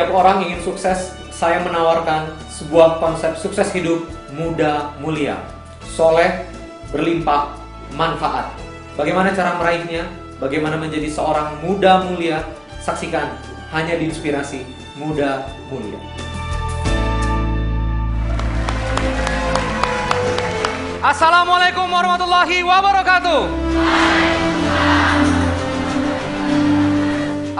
Setiap orang ingin sukses, saya menawarkan sebuah konsep sukses hidup muda mulia, soleh, berlimpah, manfaat. Bagaimana cara meraihnya? Bagaimana menjadi seorang muda mulia? Saksikan hanya di Inspirasi Muda Mulia. Assalamualaikum warahmatullahi wabarakatuh.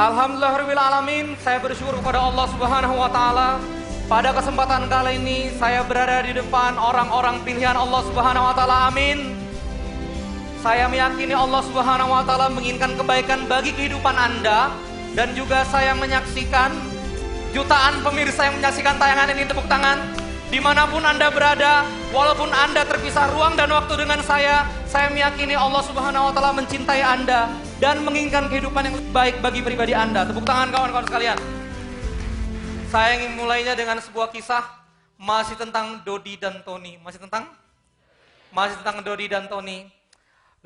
Alhamdulillahirrahmanirrahim. Saya bersyukur kepada Allah Subhanahu wa Ta'ala. Pada kesempatan kali ini saya berada di depan orang-orang pilihan Allah Subhanahu wa Ta'ala. Amin. Saya meyakini Allah Subhanahu wa Ta'ala menginginkan kebaikan bagi kehidupan Anda. Dan juga saya menyaksikan jutaan pemirsa yang menyaksikan tayangan ini. Tepuk tangan. Dimanapun Anda berada, walaupun Anda terpisah ruang dan waktu dengan saya meyakini Allah Subhanahu wa Ta'ala mencintai Anda dan menginginkan kehidupan yang baik bagi pribadi Anda. Tepuk tangan kawan-kawan sekalian. Saya ingin mulainya dengan sebuah kisah masih tentang Dodi dan Tony. Masih tentang Dodi dan Tony.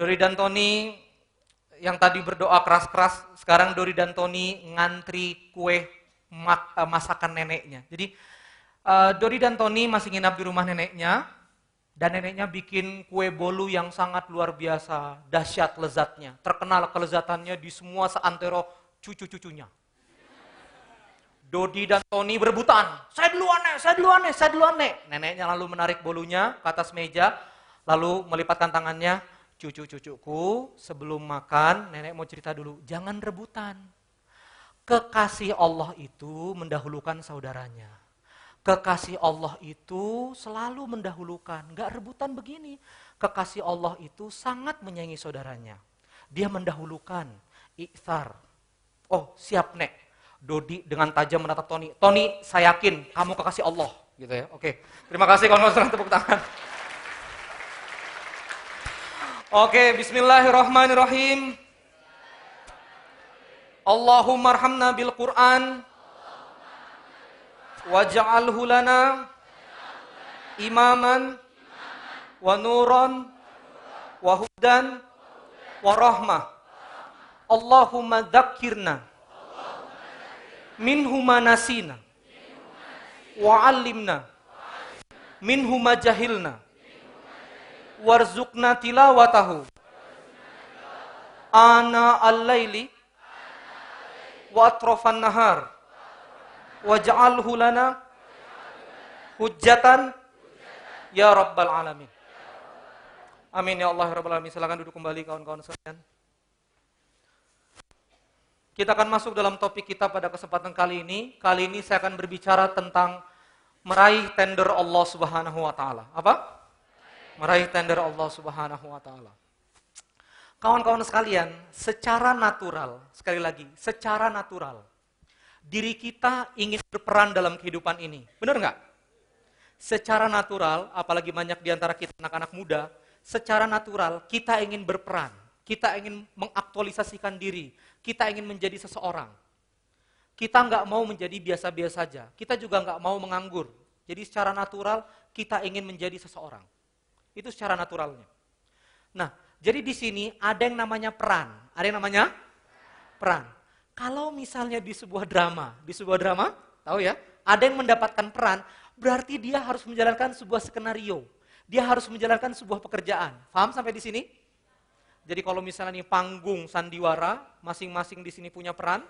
Dodi dan Tony yang tadi berdoa keras-keras, sekarang Dodi dan Tony ngantri kue masakan neneknya. Jadi Dodi dan Tony masih nginap di rumah neneknya, dan neneknya bikin kue bolu yang sangat luar biasa, dahsyat lezatnya, terkenal kelezatannya di semua seantero cucu-cucunya. Dodi dan Tony berebutan, saya duluan nek. Neneknya lalu menarik bolunya ke atas meja, lalu melipatkan tangannya, cucu-cucuku sebelum makan, nenek mau cerita dulu, jangan rebutan. Kekasih Allah itu mendahulukan saudaranya. Kekasih Allah itu selalu mendahulukan, gak rebutan begini. Kekasih Allah itu sangat menyayangi saudaranya. Dia mendahulukan, ikhtar. Oh siap nek. Dodi dengan tajam menatap Tony. Tony, saya yakin kamu kekasih Allah. Gitu ya. Oke. Terima kasih kawan-kawan, tepuk tangan. Oke, bismillahirrahmanirrahim. Allahumma arhamna bil Qur'an. Waj'alhu lana imaman wa nuran wa hudan wa rahmah. Allahumma dzakkirna minhu ma nasina wa 'allimna minhu ma jahilna warzuqna tilawatahu ana al-laili wa atrafan nahar waj'alhu lana hujjatan ya rabbal alamin. Amin ya Allah rabbal alamin. Silakan duduk kembali kawan-kawan sekalian. Kita akan masuk dalam topik kita pada kesempatan kali ini. Kali ini saya akan berbicara tentang meraih tender Allah Subhanahu wa Ta'ala. Apa? Meraih tender Allah Subhanahu wa Ta'ala. Kawan-kawan sekalian, secara natural, sekali lagi, secara natural, diri kita ingin berperan dalam kehidupan ini. Benar nggak? Secara natural, apalagi banyak di antara kita anak-anak muda, secara natural kita ingin berperan. Kita ingin mengaktualisasikan diri. Kita ingin menjadi seseorang. Kita nggak mau menjadi biasa-biasa saja. Kita juga nggak mau menganggur. Jadi secara natural kita ingin menjadi seseorang. Itu secara naturalnya. Nah, jadi di sini ada yang namanya peran. Ada yang namanya peran. Kalau misalnya di sebuah drama, tahu ya, ada yang mendapatkan peran, berarti dia harus menjalankan sebuah skenario. Dia harus menjalankan sebuah pekerjaan. Paham sampai di sini? Jadi kalau misalnya nih panggung sandiwara, masing-masing di sini punya peran,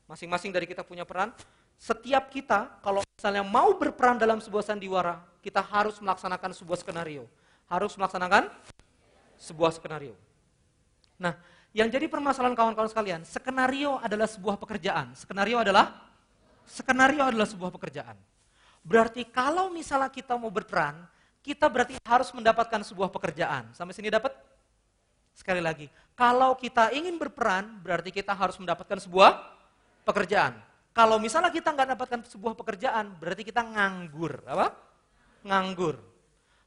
masing-masing dari kita punya peran. Setiap kita kalau misalnya mau berperan dalam sebuah sandiwara, kita harus melaksanakan sebuah skenario. Harus melaksanakan sebuah skenario. Nah, yang jadi permasalahan kawan-kawan sekalian, skenario adalah sebuah pekerjaan. Skenario adalah sebuah pekerjaan. Berarti kalau misalnya kita mau berperan, kita berarti harus mendapatkan sebuah pekerjaan. Sampai sini dapat? Sekali lagi, kalau kita ingin berperan, berarti kita harus mendapatkan sebuah pekerjaan. Kalau misalnya kita nggak dapatkan sebuah pekerjaan, berarti kita nganggur. Apa? Nganggur.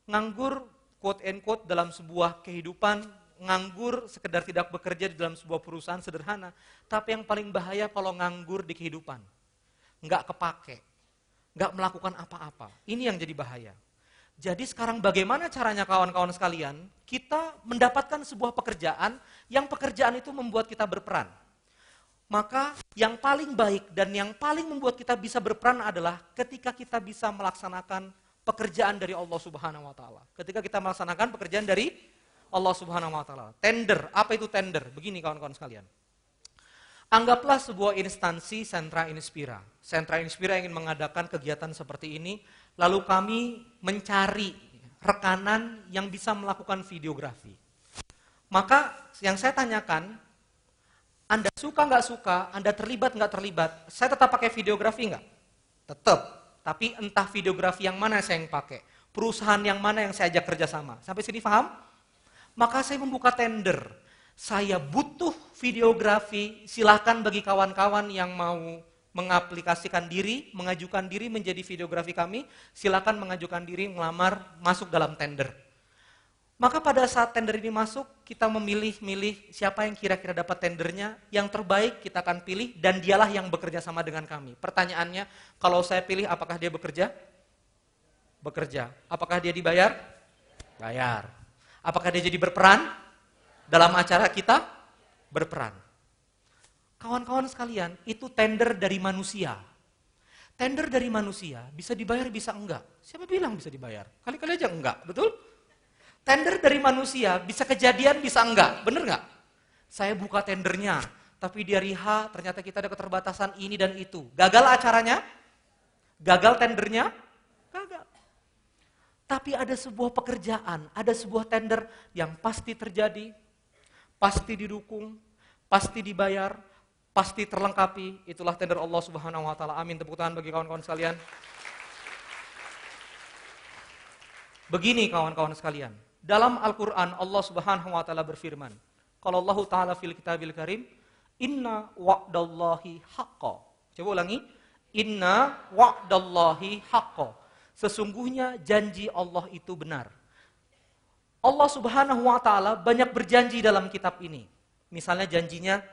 Nganggur, quote and quote, dalam sebuah kehidupan. Nganggur sekedar tidak bekerja di dalam sebuah perusahaan sederhana. Tapi yang paling bahaya kalau nganggur di kehidupan. Nggak kepake. Nggak melakukan apa-apa. Ini yang jadi bahaya. Jadi sekarang bagaimana caranya kawan-kawan sekalian, kita mendapatkan sebuah pekerjaan, yang pekerjaan itu membuat kita berperan. Maka yang paling baik dan yang paling membuat kita bisa berperan adalah ketika kita bisa melaksanakan pekerjaan dari Allah Subhanahu wa taala. Ketika kita melaksanakan pekerjaan dari Allah Subhanahu wa taala. Tender, apa itu tender? Begini kawan-kawan sekalian. Anggaplah sebuah instansi Sentra Inspira. Sentra Inspira ingin mengadakan kegiatan seperti ini, lalu kami mencari rekanan yang bisa melakukan videografi. Maka yang saya tanyakan, Anda suka nggak suka, Anda terlibat nggak terlibat, saya tetap pakai videografi nggak? Tetap. Tapi entah videografi yang mana saya yang pakai, perusahaan yang mana yang saya ajak kerjasama. Sampai sini paham? Maka saya membuka tender. Saya butuh videografi, silakan bagi kawan-kawan yang mau mengaplikasikan diri, mengajukan diri menjadi videografi kami, silakan mengajukan diri, melamar, masuk dalam tender. Maka pada saat tender ini masuk, kita memilih-milih siapa yang kira-kira dapat tendernya, yang terbaik kita akan pilih, dan dialah yang bekerja sama dengan kami. Pertanyaannya, kalau saya pilih apakah dia bekerja? Bekerja. Apakah dia dibayar? Bayar. Apakah dia jadi berperan? Dalam acara kita? Berperan. Kawan-kawan sekalian, itu tender dari manusia. Tender dari manusia, bisa dibayar, bisa enggak. Siapa bilang bisa dibayar? Kali-kali aja enggak, betul? Tender dari manusia, bisa kejadian, bisa enggak. Bener enggak? Saya buka tendernya, tapi di hari H ternyata kita ada keterbatasan ini dan itu. Gagal acaranya? Gagal tendernya? Gagal. Tapi ada sebuah pekerjaan, ada sebuah tender yang pasti terjadi, pasti didukung, pasti dibayar, pasti terlengkapi. Itulah tender Allah Subhanahu wa taala. Amin. Tepuk tangan bagi kawan-kawan sekalian. Begini kawan-kawan sekalian. Dalam Al-Qur'an Allah Subhanahu wa taala berfirman, kalau Allah taala fil kitabil karim, inna wa'dallahi haqqo. Coba ulangi. Inna wa'dallahi haqqo. Sesungguhnya janji Allah itu benar. Allah Subhanahu wa taala banyak berjanji dalam kitab ini. Misalnya janjinya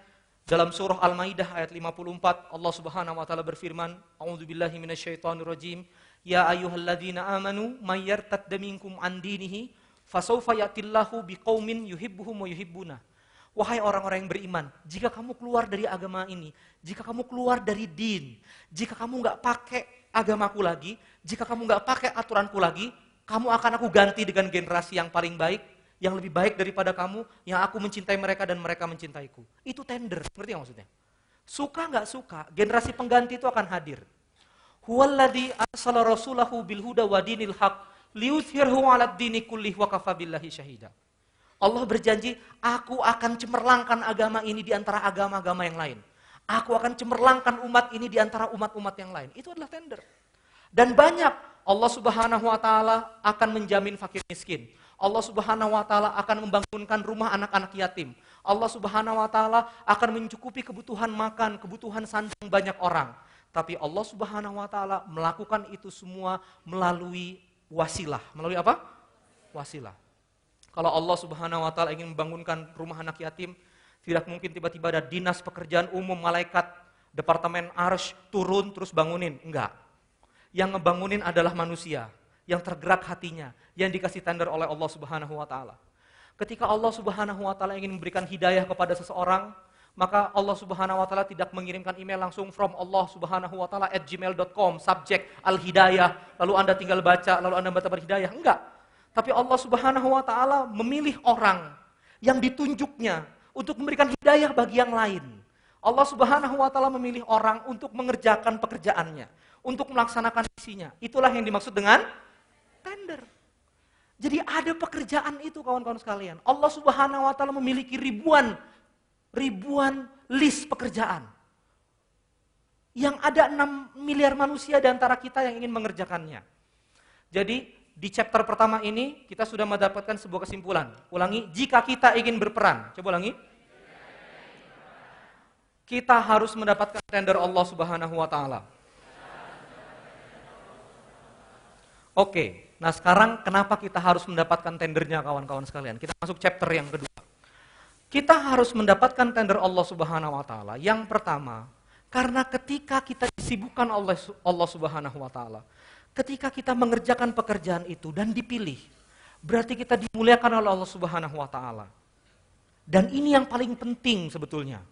dalam surah Al-Maidah ayat 54, Allah Subhanahu wa taala berfirman, a'udzubillahi minasyaitonirrajim, ya ayyuhalladzina amanu may yartadda minkum an dinihi fasawfa ya'tillahu biqaumin yuhibbuhum wa yuhibbuna. Wahai orang-orang yang beriman, jika kamu keluar dari agama ini, jika kamu keluar dari din, jika kamu nggak pakai agamaku lagi, jika kamu nggak pakai aturanku lagi, kamu akan aku ganti dengan generasi yang paling baik, yang lebih baik daripada kamu, yang aku mencintai mereka dan mereka mencintaiku. Itu tender, ngerti nggak maksudnya? Suka nggak suka, generasi pengganti itu akan hadir. Huwallazi arsala rasulahu bil huda wa dinil haq liyuzhirhu 'alad dini kullih wa kafa billahi syahida. Allah berjanji, aku akan cemerlangkan agama ini di antara agama-agama yang lain. Aku akan cemerlangkan umat ini di antara umat-umat yang lain. Itu adalah tender. Dan banyak Allah Subhanahu wa taala akan menjamin fakir miskin. Allah Subhanahu wa taala akan membangunkan rumah anak-anak yatim. Allah Subhanahu wa taala akan mencukupi kebutuhan makan, kebutuhan sandang banyak orang. Tapi Allah Subhanahu wa taala melakukan itu semua melalui wasilah. Melalui apa? Wasilah. Kalau Allah Subhanahu wa taala ingin membangunkan rumah anak yatim, tidak mungkin tiba-tiba ada dinas pekerjaan umum, malaikat, departemen Arsy turun terus bangunin. Enggak. Yang ngebangunin adalah manusia, yang tergerak hatinya, yang dikasih tender oleh Allah Subhanahu wa taala. Ketika Allah Subhanahu wa taala ingin memberikan hidayah kepada seseorang, maka Allah Subhanahu wa taala tidak mengirimkan email langsung from Allah Subhanahu wa taala @gmail.com, subjek al-hidayah, lalu Anda tinggal baca, lalu Anda mendapat hidayah. Enggak. Tapi Allah Subhanahu wa taala memilih orang yang ditunjuknya untuk memberikan hidayah bagi yang lain. Allah Subhanahu wa taala memilih orang untuk mengerjakan pekerjaannya, untuk melaksanakan misinya. Itulah yang dimaksud dengan tender. Jadi ada pekerjaan itu kawan-kawan sekalian. Allah Subhanahu wa taala memiliki ribuan list pekerjaan. Yang ada 6 miliar manusia di antara kita yang ingin mengerjakannya. Jadi di chapter pertama ini kita sudah mendapatkan sebuah kesimpulan. Ulangi, jika kita ingin berperan. Coba ulangi. Kita harus mendapatkan tender Allah Subhanahu wa taala. Oke, nah sekarang kenapa kita harus mendapatkan tendernya kawan-kawan sekalian? Kita masuk chapter yang kedua. Kita harus mendapatkan tender Allah Subhanahu wa taala. Yang pertama, karena ketika kita disibukkan oleh Allah Subhanahu wa taala, ketika kita mengerjakan pekerjaan itu dan dipilih, berarti kita dimuliakan oleh Allah Subhanahu wa taala. Dan ini yang paling penting sebetulnya.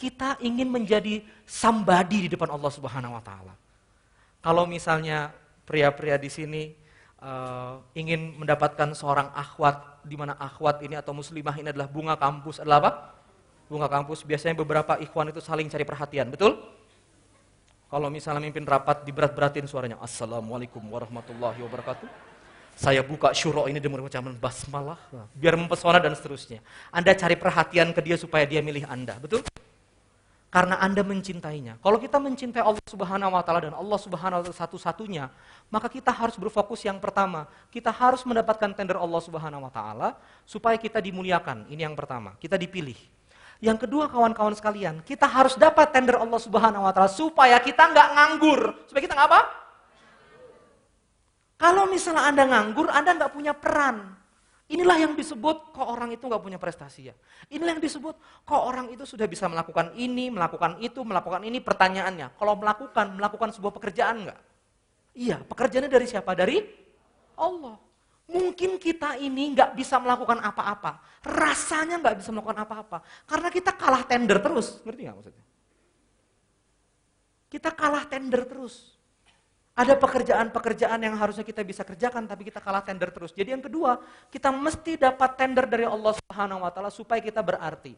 Kita ingin menjadi somebody di depan Allah Subhanahu wa taala. Kalau misalnya pria-pria di sini ingin mendapatkan seorang akhwat, di mana akhwat ini atau muslimah ini adalah bunga kampus, adalah apa? Bunga kampus. Biasanya beberapa ikhwan itu saling cari perhatian, betul? Kalau misalnya mimpin rapat diberat-beratin suaranya, Assalamualaikum warahmatullahi wabarakatuh. Saya buka syuro ini dengan ucapan basmalah, biar mempesona dan seterusnya. Anda cari perhatian ke dia supaya dia milih Anda, betul? Karena Anda mencintainya. Kalau kita mencintai Allah Subhanahu wa taala dan Allah Subhanahu wa taala satu-satunya, maka kita harus berfokus yang pertama. Kita harus mendapatkan tender Allah Subhanahu wa taala supaya kita dimuliakan. Ini yang pertama, kita dipilih. Yang kedua, kawan-kawan sekalian, kita harus dapat tender Allah Subhanahu wa taala supaya kita nggak nganggur. Supaya kita nggak apa? Kalau misalnya Anda nganggur, Anda nggak punya peran. Inilah yang disebut kok orang itu nggak punya prestasi ya. Inilah yang disebut kok orang itu sudah bisa melakukan ini, melakukan itu, melakukan ini. Pertanyaannya, kalau melakukan sebuah pekerjaan nggak? Iya, pekerjaannya dari siapa? Dari Allah. Mungkin kita ini nggak bisa melakukan apa-apa. Rasanya nggak bisa melakukan apa-apa. Karena kita kalah tender terus. Ngerti nggak maksudnya? Kita kalah tender terus. Ada pekerjaan-pekerjaan yang harusnya kita bisa kerjakan, tapi kita kalah tender terus. Jadi yang kedua, kita mesti dapat tender dari Allah Subhanahu wa taala supaya kita berarti.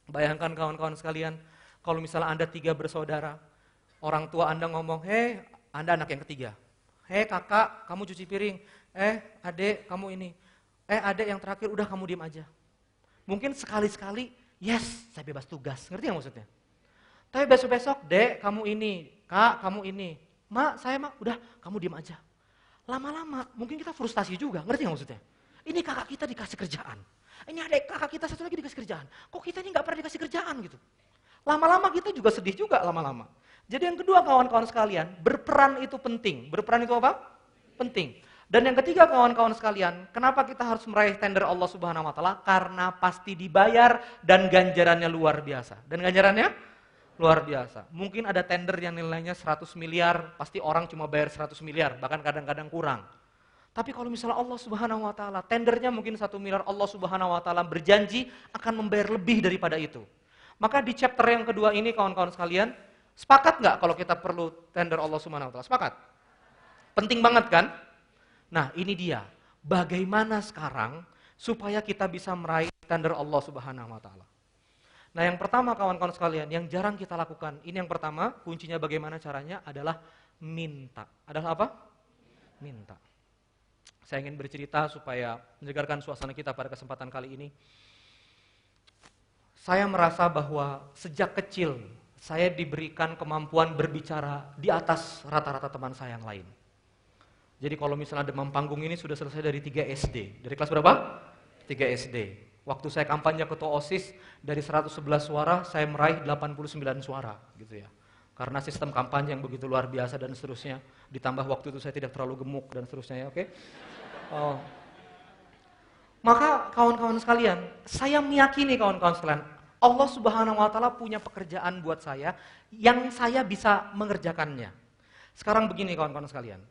Bayangkan kawan-kawan sekalian, kalau misalnya Anda 3 bersaudara, orang tua Anda ngomong, "Hei, Anda anak yang ketiga. Hei kakak, kamu cuci piring. Adik, kamu ini. Adik yang terakhir, udah kamu diam aja." Mungkin sekali-sekali, yes, saya bebas tugas. Ngerti nggak maksudnya? Tapi besok-besok, "Dek, kamu ini. Kak, kamu ini. Mak, saya mak, udah kamu diam aja." Lama-lama mungkin kita frustasi juga, ngerti nggak maksudnya? Ini kakak kita dikasih kerjaan, ini adik kakak kita satu lagi dikasih kerjaan, kok kita ini nggak pernah dikasih kerjaan gitu. Lama-lama kita juga sedih juga lama-lama. Jadi yang kedua kawan-kawan sekalian, berperan itu penting. Berperan itu apa? Penting. Dan yang ketiga kawan-kawan sekalian, kenapa kita harus meraih tender Allah Subhanahu wa taala? Karena pasti dibayar dan ganjarannya luar biasa. Dan ganjarannya luar biasa. Mungkin ada tender yang nilainya 100 miliar, pasti orang cuma bayar 100 miliar, bahkan kadang-kadang kurang. Tapi kalau misalnya Allah Subhanahu wa taala, tendernya mungkin 1 miliar, Allah Subhanahu wa taala berjanji akan membayar lebih daripada itu. Maka di chapter yang kedua ini kawan-kawan sekalian, sepakat nggak kalau kita perlu tender Allah Subhanahu wa taala? Sepakat? Penting banget kan? Nah, ini dia. Bagaimana sekarang supaya kita bisa meraih tender Allah Subhanahu wa taala? Nah yang pertama kawan-kawan sekalian, yang jarang kita lakukan, ini yang pertama, kuncinya bagaimana caranya adalah minta. Adalah apa? Minta. Saya ingin bercerita supaya menyegarkan suasana kita pada kesempatan kali ini. Saya merasa bahwa sejak kecil, saya diberikan kemampuan berbicara di atas rata-rata teman saya yang lain. Jadi kalau misalnya demam panggung ini sudah selesai dari 3 SD. Dari kelas berapa? 3 SD. Waktu saya kampanye ketua OSIS, dari 111 suara, saya meraih 89 suara, gitu ya. Karena sistem kampanye yang begitu luar biasa dan seterusnya, ditambah waktu itu saya tidak terlalu gemuk dan seterusnya, ya, oke? Maka kawan-kawan sekalian, saya meyakini kawan-kawan sekalian, Allah Subhanahu wa taala punya pekerjaan buat saya yang saya bisa mengerjakannya. Sekarang begini kawan-kawan sekalian,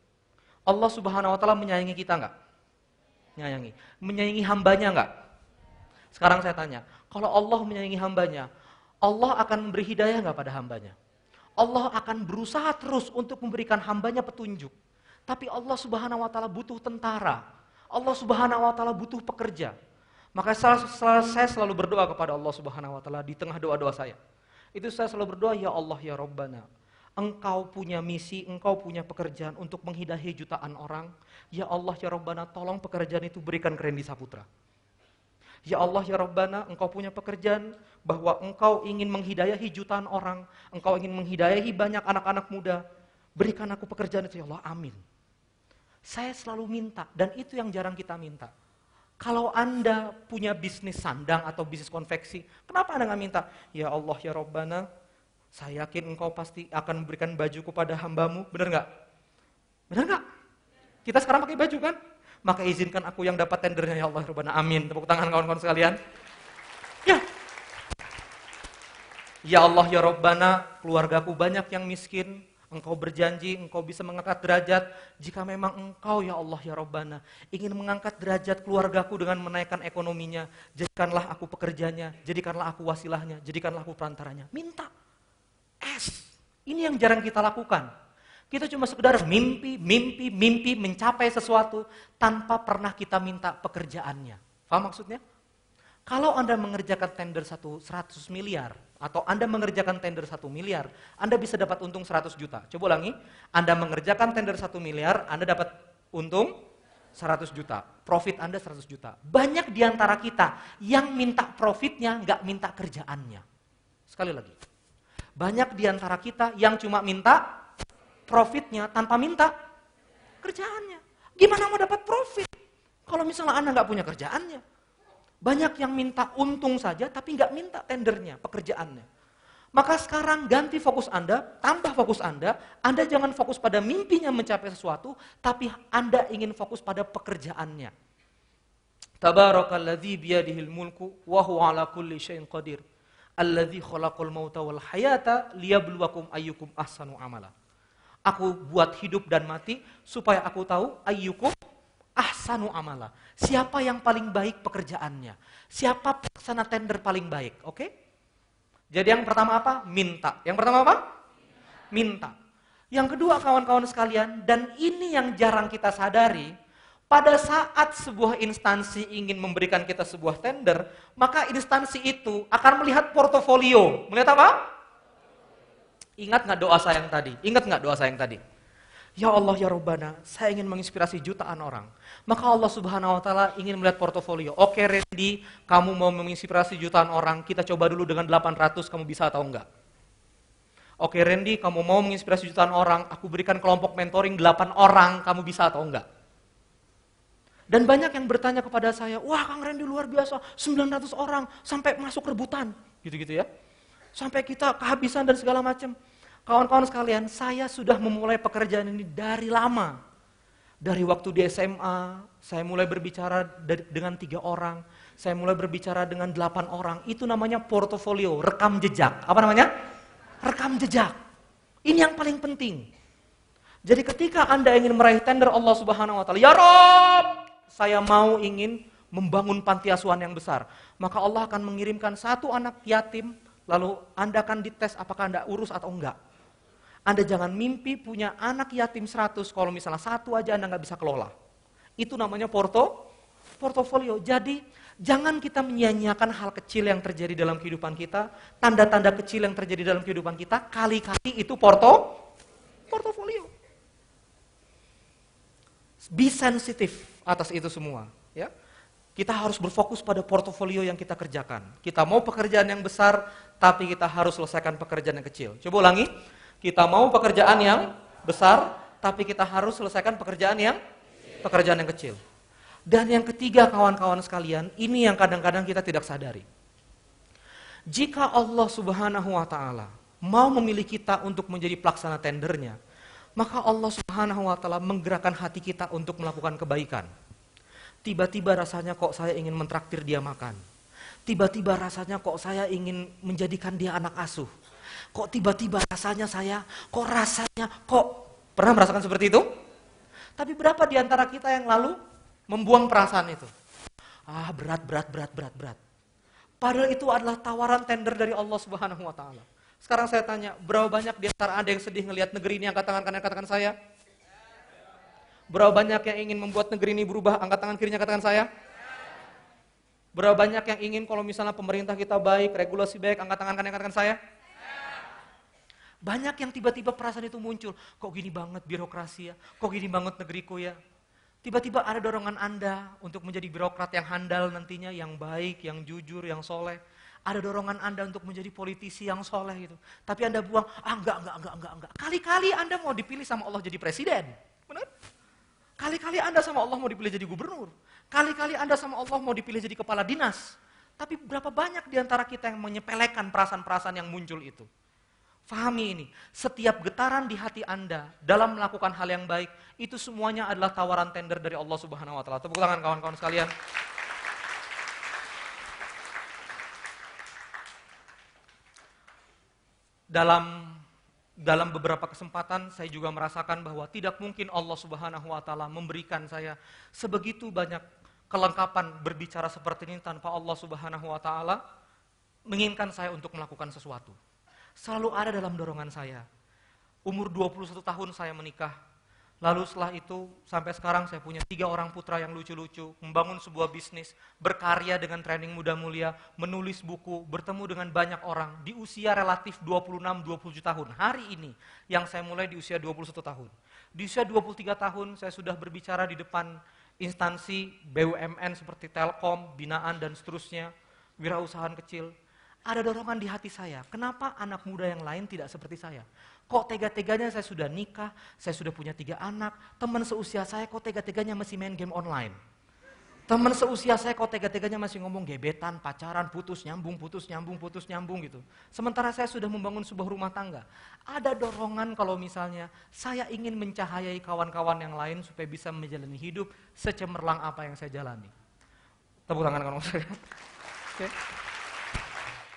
Allah Subhanahu wa taala menyayangi kita enggak? Menyayangi. Menyayangi hambanya enggak? Sekarang saya tanya, kalau Allah menyayangi hambanya, Allah akan memberi hidayah nggak pada hambanya? Allah akan berusaha terus untuk memberikan hambanya petunjuk. Tapi Allah Subhanahu wa taala butuh tentara. Allah Subhanahu wa taala butuh pekerja. Maka saya selalu berdoa kepada Allah Subhanahu wa taala di tengah doa-doa saya. Itu saya selalu berdoa, ya Allah ya Rabbana, Engkau punya misi, Engkau punya pekerjaan untuk menghidayahi jutaan orang. Ya Allah ya Rabbana, tolong pekerjaan itu berikan ke Randy Saputra. Ya Allah ya Rabbana, Engkau punya pekerjaan bahwa Engkau ingin menghidayahi jutaan orang, Engkau ingin menghidayahi banyak anak-anak muda. Berikan aku pekerjaan itu ya Allah, amin. Saya selalu minta, dan itu yang jarang kita minta. Kalau Anda punya bisnis sandang atau bisnis konveksi, kenapa Anda nggak minta? Ya Allah ya Rabbana, saya yakin Engkau pasti akan memberikan baju kepada hambamu, benar nggak? Benar nggak? Kita sekarang pakai baju kan? Maka izinkan aku yang dapat tendernya ya Allah Rabbana, amin. Tepuk tangan kawan-kawan sekalian. Ya. Ya Allah ya Rabbana, keluargaku banyak yang miskin, Engkau berjanji, engkau bisa mengangkat derajat. Jika memang engkau ya Allah ya Rabbana ingin mengangkat derajat keluargaku dengan menaikkan ekonominya, jadikanlah aku pekerjanya, jadikanlah aku wasilahnya, jadikanlah aku perantaranya. Minta. Ini yang jarang kita lakukan. Kita cuma sekedar mimpi mencapai sesuatu tanpa pernah kita minta pekerjaannya. Paham maksudnya? Kalau Anda mengerjakan tender 100 miliar, atau Anda mengerjakan tender 1 miliar, Anda bisa dapat untung 100 juta. Coba ulangi, Anda mengerjakan tender 1 miliar, Anda dapat untung 100 juta. Profit Anda 100 juta. Banyak di antara kita yang minta profitnya, nggak minta kerjaannya. Sekali lagi. Banyak di antara kita yang cuma minta profitnya tanpa minta kerjaannya. Gimana mau dapat profit kalau misalnya Anda nggak punya kerjaannya? Banyak yang minta untung saja tapi nggak minta tendernya, pekerjaannya. Maka sekarang ganti fokus Anda, tambah fokus Anda jangan fokus pada mimpinya mencapai sesuatu, tapi Anda ingin fokus pada pekerjaannya. Tabarakalladzi biyadihil mulku wa huwa ala kulli syai'in qadir. Alladzi khalaqal mauta wal hayata liyabluwakum ayyukum ahsanu amala. Aku buat hidup dan mati supaya aku tahu ayyukum ahsanu amala. Siapa yang paling baik pekerjaannya? Siapa pelaksana tender paling baik? Oke? Jadi yang pertama apa? Minta. Yang pertama apa? Minta. Yang kedua kawan-kawan sekalian, dan ini yang jarang kita sadari, pada saat sebuah instansi ingin memberikan kita sebuah tender, maka instansi itu akan melihat portofolio. Melihat apa? Ingat nggak doa saya yang tadi? Ingat nggak doa saya yang tadi? Ya Allah ya Rabbana, saya ingin menginspirasi jutaan orang. Maka Allah Subhanahu wa taala ingin melihat portofolio. Oke Randy, kamu mau menginspirasi jutaan orang, kita coba dulu dengan 800, kamu bisa atau enggak? Oke Randy, kamu mau menginspirasi jutaan orang, aku berikan kelompok mentoring 8 orang, kamu bisa atau enggak? Dan banyak yang bertanya kepada saya, wah Kang Randy luar biasa, 900 orang sampai masuk rebutan, gitu-gitu ya. Sampai kita kehabisan dan segala macam. Kawan-kawan sekalian, saya sudah memulai pekerjaan ini dari lama. Dari waktu di SMA, saya mulai berbicara dengan 3 orang, saya mulai berbicara dengan 8 orang. Itu namanya portofolio, rekam jejak. Apa namanya? Rekam jejak. Ini yang paling penting. Jadi ketika Anda ingin meraih tender Allah Subhanahu wa taala, ya Rob, saya mau ingin membangun panti asuhan yang besar. Maka Allah akan mengirimkan 1 anak yatim, lalu Anda akan dites apakah Anda urus atau enggak. Anda jangan mimpi punya anak yatim 100 kalau misalnya 1 aja Anda nggak bisa kelola. Itu namanya portofolio. Jadi jangan kita menyia-nyiakan hal kecil yang terjadi dalam kehidupan kita, tanda-tanda kecil yang terjadi dalam kehidupan kita, kali-kali itu portofolio. Be sensitive atas itu semua, ya. Kita harus berfokus pada portofolio yang kita kerjakan. Kita mau pekerjaan yang besar, tapi kita harus selesaikan pekerjaan yang kecil. Coba ulangi. Kita mau pekerjaan yang besar, tapi kita harus selesaikan pekerjaan yang kecil. Dan yang ketiga kawan-kawan sekalian, ini yang kadang-kadang kita tidak sadari. Jika Allah Subhanahu wa taala mau memilih kita untuk menjadi pelaksana tendernya, maka Allah Subhanahu wa taala menggerakkan hati kita untuk melakukan kebaikan. Tiba-tiba rasanya kok saya ingin mentraktir dia makan. Tiba-tiba rasanya kok saya ingin menjadikan dia anak asuh. Kok tiba-tiba rasanya pernah merasakan seperti itu? Tapi berapa di antara kita yang lalu membuang perasaan itu? Berat. Padahal itu adalah tawaran tender dari Allah Subhanahu wa taala. Sekarang saya tanya, berapa banyak di antara Anda yang sedih ngelihat negeri ini? Angkat tangan kanan, katakan saya. Berapa banyak yang ingin membuat negeri ini berubah? Angkat tangan kirinya, katakan saya. Berapa banyak yang ingin kalau misalnya pemerintah kita baik, regulasi baik? Angkat tangan kanan, katakan saya. Banyak yang tiba-tiba perasaan itu muncul. Kok gini banget birokrasi ya? Kok gini banget negeriku ya? Tiba-tiba ada dorongan Anda untuk menjadi birokrat yang handal nantinya, yang baik, yang jujur, yang soleh. Ada dorongan Anda untuk menjadi politisi yang soleh gitu. Tapi Anda buang, enggak. Kali-kali Anda mau dipilih sama Allah jadi presiden. Benar? Kali-kali Anda sama Allah mau dipilih jadi gubernur. Kali-kali Anda sama Allah mau dipilih jadi kepala dinas. Tapi berapa banyak di antara kita yang menyepelekan perasaan-perasaan yang muncul itu? Fahami ini, setiap getaran di hati Anda dalam melakukan hal yang baik, itu semuanya adalah tawaran tender dari Allah Subhanahu wa taala. Tepuk tangan kawan-kawan sekalian. Dalam dalam beberapa kesempatan saya juga merasakan bahwa tidak mungkin Allah Subhanahu wa taala memberikan saya sebegitu banyak kelengkapan berbicara seperti ini tanpa Allah Subhanahu wa taala menginginkan saya untuk melakukan sesuatu. Selalu ada dalam dorongan saya. Umur 21 tahun saya menikah. Lalu setelah itu sampai sekarang saya punya 3 orang putra yang lucu-lucu, membangun sebuah bisnis, berkarya dengan training Muda Mulia, menulis buku, bertemu dengan banyak orang di usia relatif 26-27 tahun. Hari ini yang saya mulai di usia 21 tahun. Di usia 23 tahun saya sudah berbicara di depan instansi BUMN seperti Telkom, binaan dan seterusnya, wirausahaan kecil. Ada dorongan di hati saya, kenapa anak muda yang lain tidak seperti saya? Kok tega-teganya saya sudah nikah, saya sudah punya 3 anak, teman seusia saya kok tega-teganya masih main game online? Teman seusia saya kok tega-teganya masih ngomong gebetan, pacaran, putus nyambung gitu. Sementara saya sudah membangun sebuah rumah tangga. Ada dorongan kalau misalnya saya ingin mencahayai kawan-kawan yang lain supaya bisa menjalani hidup secemerlang apa yang saya jalani. Tepuk tangan kawan-kawan saya. Oke.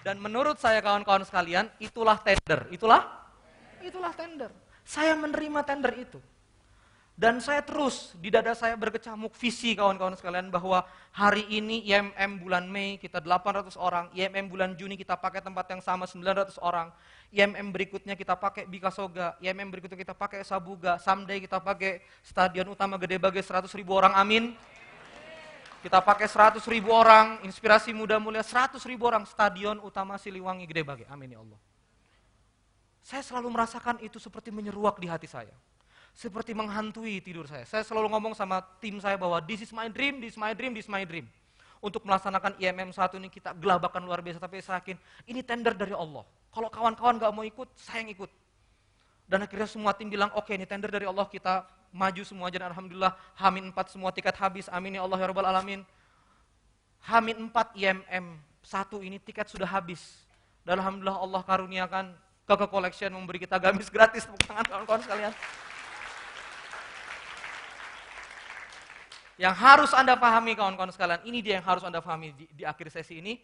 Dan menurut saya kawan-kawan sekalian, itulah tender. Itulah tender. Saya menerima tender itu. Dan saya terus, di dada saya berkecamuk visi kawan-kawan sekalian bahwa hari ini IMM bulan Mei kita 800 orang, IMM bulan Juni kita pakai tempat yang sama 900 orang, IMM berikutnya kita pakai Bikasoga, IMM berikutnya kita pakai Sabuga, someday kita pakai Stadion Utama Gede Bage 100.000 orang, amin. Kita pakai 100.000 orang, Inspirasi Muda Mulia 100.000 orang, Stadion Utama Siliwangi Gede Bage. Amin ya Allah. Saya selalu merasakan itu seperti menyeruak di hati saya. Seperti menghantui tidur saya. Saya selalu ngomong sama tim saya bahwa this is my dream, this is my dream, this is my dream. Untuk melaksanakan IMM 1 ini kita gelabakan luar biasa, tapi saya yakin ini tender dari Allah. Kalau kawan-kawan gak mau ikut, saya yang ikut. Dan akhirnya semua tim bilang, oke ini tender dari Allah, kita maju semua aja, dan alhamdulillah H-4 semua tiket habis, amin ya Allah ya Rabbal Alamin. H-4 IMM 1 ini tiket sudah habis. Dan alhamdulillah Allah karuniakan Keke Collection memberi kita gamis gratis, tepuk tangan kawan-kawan sekalian. Yang harus Anda pahami kawan-kawan sekalian, ini dia yang harus Anda pahami di akhir sesi ini.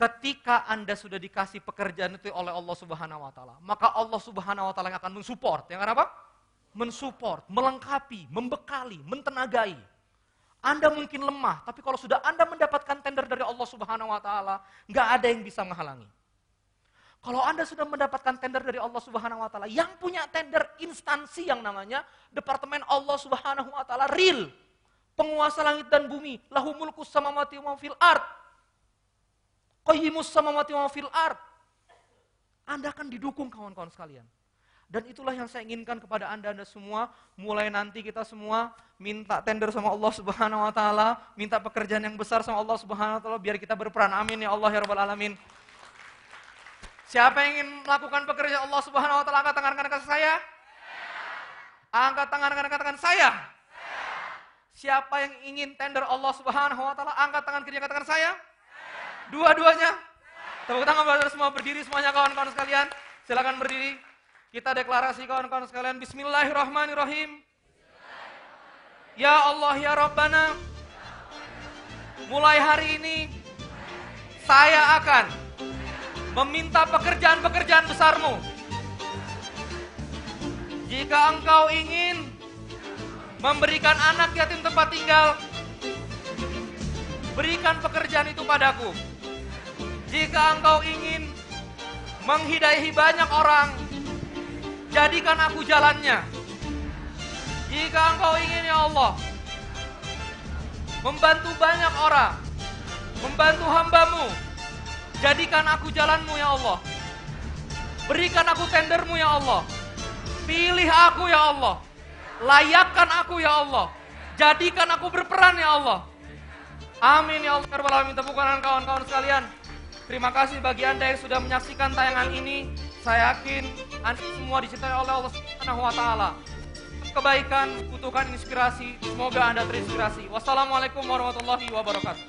Ketika Anda sudah dikasih pekerjaan itu oleh Allah Subhanahu wa taala, maka Allah Subhanahu wa taala yang akan mensupport. Yang apa? Mensupport, melengkapi, membekali, mentenagai. Anda mungkin lemah, tapi kalau sudah Anda mendapatkan tender dari Allah Subhanahu wa taala, enggak ada yang bisa menghalangi. Kalau Anda sudah mendapatkan tender dari Allah Subhanahu wa taala, yang punya tender instansi yang namanya Departemen Allah Subhanahu wa taala real. Penguasa langit dan bumi, lahu mulkus samawati wa fil ard. Qayyimus samawati wa fil ard. Anda akan didukung kawan-kawan sekalian. Dan itulah yang saya inginkan kepada Anda semua, mulai nanti kita semua minta tender sama Allah Subhanahu wa taala, minta pekerjaan yang besar sama Allah Subhanahu wa taala biar kita berperan. Amin ya Allah ya Rabbal Alamin. Siapa yang ingin melakukan pekerjaan Allah Subhanahu wa taala, angkat tangan kanan saya. Angkat tangan kanan saya. Siapa yang ingin tender Allah Subhanahu wa taala, angkat tangan kiri, katakan saya. Dua-duanya. Tepuk tangan buat semua, berdiri semuanya kawan-kawan sekalian. Silakan berdiri. Kita deklarasi kawan-kawan sekalian. Bismillahirrahmanirrahim. Ya Allah ya Rabbana. Mulai hari ini saya akan meminta pekerjaan-pekerjaan besar-Mu. Jika Engkau ingin memberikan anak yatim tempat tinggal, berikan pekerjaan itu padaku. Jika Engkau ingin menghidayahi banyak orang, jadikan aku jalannya. Jika Engkau ingin ya Allah membantu banyak orang, membantu hamba-Mu, jadikan aku jalan-Mu ya Allah. Berikan aku tender-Mu ya Allah. Pilih aku ya Allah. Layakkan aku ya Allah. Jadikan aku berperan ya Allah. Amin ya Allah. Tepuk tangan kawan-kawan sekalian. Terima kasih bagi Anda yang sudah menyaksikan tayangan ini. Saya yakin Anda semua dicintai oleh Allah Subhanahu wa taala. Kebaikan, butuhkan inspirasi. Semoga Anda terinspirasi. Wassalamualaikum warahmatullahi wabarakatuh.